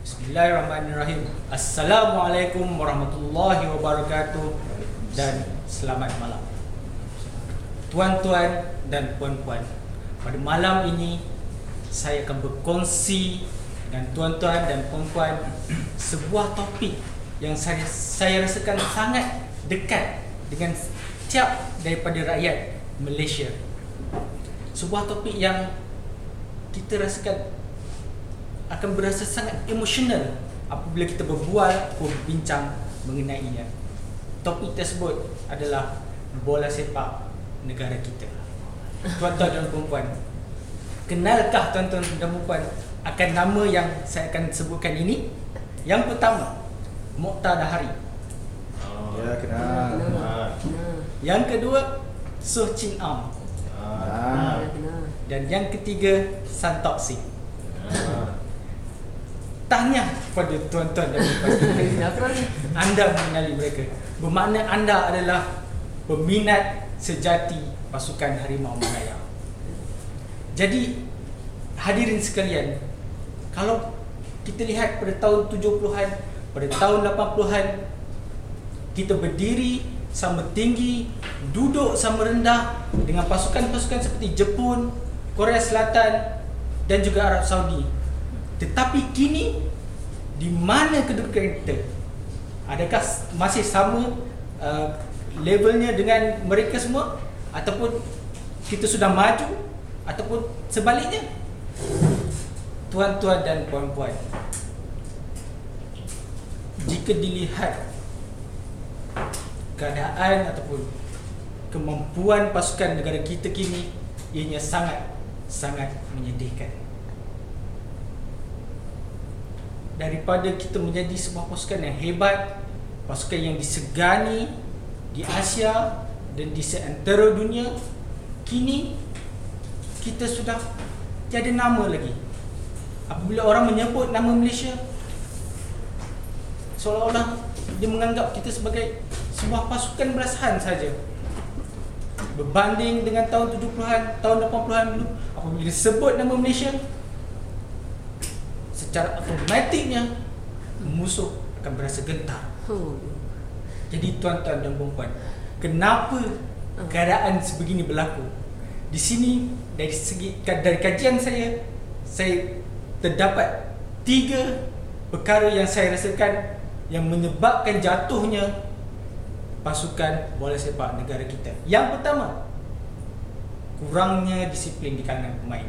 Bismillahirrahmanirrahim. Assalamualaikum warahmatullahi wabarakatuh dan selamat malam. Tuan-tuan dan puan-puan, pada malam ini saya akan berkongsi dengan tuan-tuan dan puan-puan sebuah topik yang saya rasakan sangat dekat dengan setiap daripada rakyat Malaysia. Sebuah topik yang kita rasakan akan berasa sangat emosional apabila kita berbincang mengenainya. Topik tersebut adalah bola sepak negara kita. Tuan-tuan dan puan-puan, kenalkah tuan-tuan dan puan-puan akan nama yang saya akan sebutkan ini? Yang pertama, Mokhtar Dahari. Ya, kenal. Yang kedua, Soh Chin Am. Dan yang ketiga, Santok Singh. Tanya kepada tuan-tuan dan puan-puan, anda mengenali mereka, bermakna anda adalah peminat sejati pasukan Harimau Malaya. Jadi hadirin sekalian, kalau kita lihat pada tahun 70-an, pada tahun 80-an, kita berdiri sama tinggi, duduk sama rendah dengan pasukan-pasukan seperti Jepun, Korea Selatan dan juga Arab Saudi. Tetapi kini, di mana kedudukan kita? Adakah masih sama levelnya dengan mereka semua? Ataupun kita sudah maju? Ataupun sebaliknya? Tuan-tuan dan puan-puan, jika dilihat keadaan ataupun kemampuan pasukan negara kita kini, ianya sangat menyedihkan. Daripada kita menjadi sebuah pasukan yang hebat, pasukan yang disegani di Asia dan di seantero dunia, kini kita sudah tiada nama lagi. Apabila orang menyebut nama Malaysia, seolah-olah dia menganggap kita sebagai sebuah pasukan belasahan saja. Berbanding dengan tahun 70-an, tahun 80-an dulu, apabila disebut nama Malaysia, secara automatiknya musuh akan berasa gentar. Jadi tuan-tuan dan puan-puan, kenapa keadaan sebegini berlaku? Di sini dari kajian saya terdapat 3 perkara yang saya rasakan yang menyebabkan jatuhnya pasukan bola sepak negara kita. Yang pertama, kurangnya disiplin di kalangan pemain.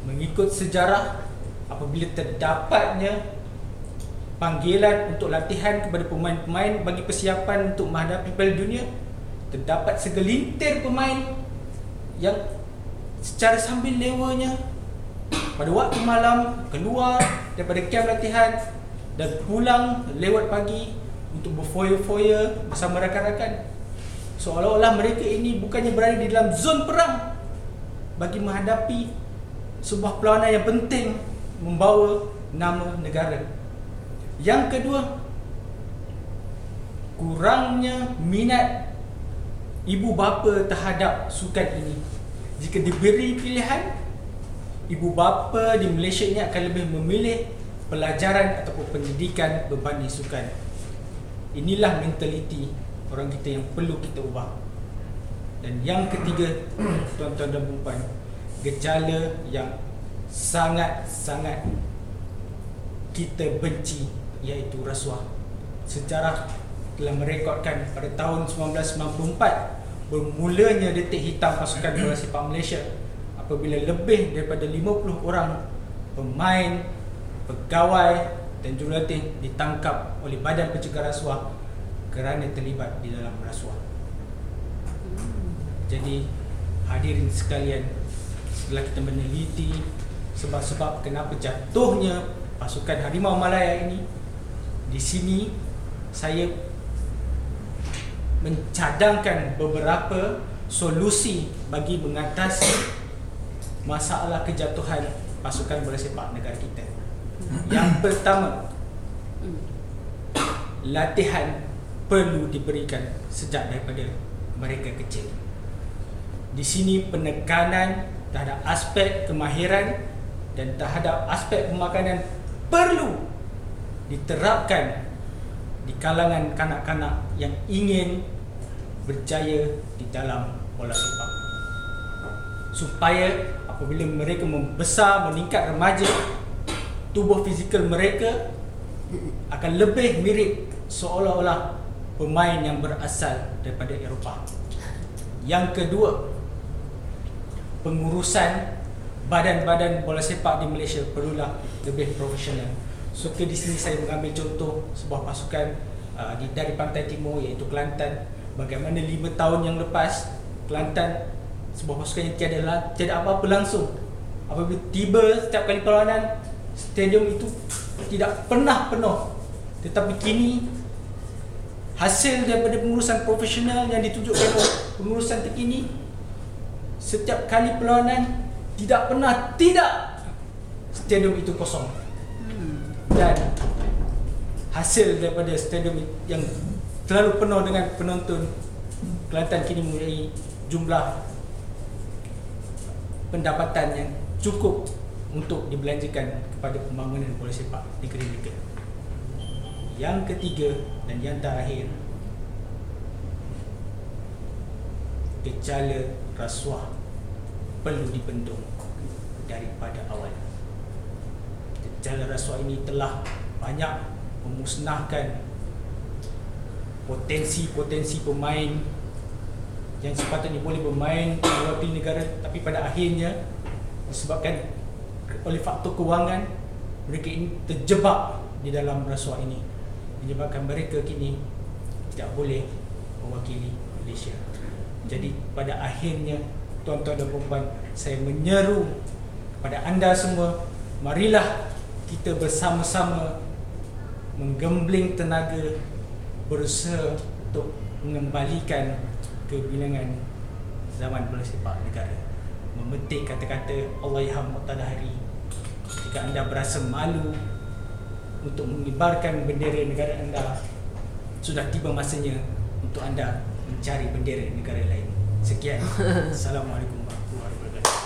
Mengikut sejarah, apabila terdapatnya panggilan untuk latihan kepada pemain-pemain bagi persiapan untuk menghadapi Piala Dunia, terdapat segelintir pemain yang secara sambil lewanya pada waktu malam keluar daripada kem latihan dan pulang lewat pagi untuk berfoya-foya bersama rakan-rakan, seolah-olah mereka ini bukannya berada di dalam zon perang bagi menghadapi sebuah perlawanan yang penting membawa nama negara. Yang kedua, kurangnya minat ibu bapa terhadap sukan ini. Jika diberi pilihan, ibu bapa di Malaysia ini akan lebih memilih pelajaran ataupun pendidikan berbanding sukan. Inilah mentaliti orang kita yang perlu kita ubah. Dan yang ketiga, tuan-tuan dan puan-puan, gejala yang sangat kita benci, iaitu rasuah. Sejarah telah merekodkan pada tahun 1994 bermulanya detik hitam pasukan bola sepak Malaysia apabila lebih daripada 50 orang pemain, pegawai dan jurulatih ditangkap oleh Badan Pencegah Rasuah kerana terlibat di dalam rasuah. Jadi hadirin sekalian, setelah kita meneliti sebab-sebab kenapa jatuhnya pasukan Harimau Malaya ini, di sini saya mencadangkan beberapa solusi bagi mengatasi masalah kejatuhan pasukan bola sepak negara kita. Yang pertama, latihan perlu diberikan sejak daripada mereka kecil. Di sini penekanan terhadap aspek kemahiran dan terhadap aspek pemakanan perlu diterapkan di kalangan kanak-kanak yang ingin berjaya di dalam bola sepak, supaya apabila mereka membesar, meningkat remaja, tubuh fizikal mereka akan lebih mirip seolah-olah pemain yang berasal daripada Eropah. Yang kedua, pengurusan badan-badan bola sepak di Malaysia perlulah lebih profesional. So di sini saya mengambil contoh sebuah pasukan dari pantai timur, iaitu Kelantan. Bagaimana 5 tahun yang lepas Kelantan, sebuah pasukan yang tiada apa-apa langsung. Apabila tiba setiap kali perlawanan, stadium itu tidak pernah penuh. Tetapi kini hasil daripada pengurusan profesional yang ditunjukkan oleh pengurusan terkini, setiap kali perlawanan tidak stadium itu kosong. Dan hasil daripada stadium yang terlalu penuh dengan penonton, Kelantan kini mempunyai jumlah pendapatan yang cukup untuk dibelanjakan kepada pembangunan bola sepak negeri mereka. Yang ketiga dan yang terakhir, gejala rasuah perlu dibendung daripada awal. Gejala rasuah ini telah banyak memusnahkan potensi-potensi pemain yang sepatutnya boleh bermain mewakili negara, tapi pada akhirnya disebabkan oleh faktor kewangan, mereka ini terjebak di dalam rasuah ini, menyebabkan mereka kini tidak boleh mewakili Malaysia. Jadi pada akhirnya, tuan-tuan dan puan-puan, saya menyeru kepada anda semua, marilah kita bersama-sama menggembling tenaga, berusaha untuk mengembalikan kebilangan zaman bola sepak negara. Memetik kata-kata Allahyarham Muqtada Hari, jika anda berasa malu untuk mengibarkan bendera negara anda, sudah tiba masanya untuk anda mencari bendera negara lain. Sekian. Assalamualaikum warahmatullahi wabarakatuh.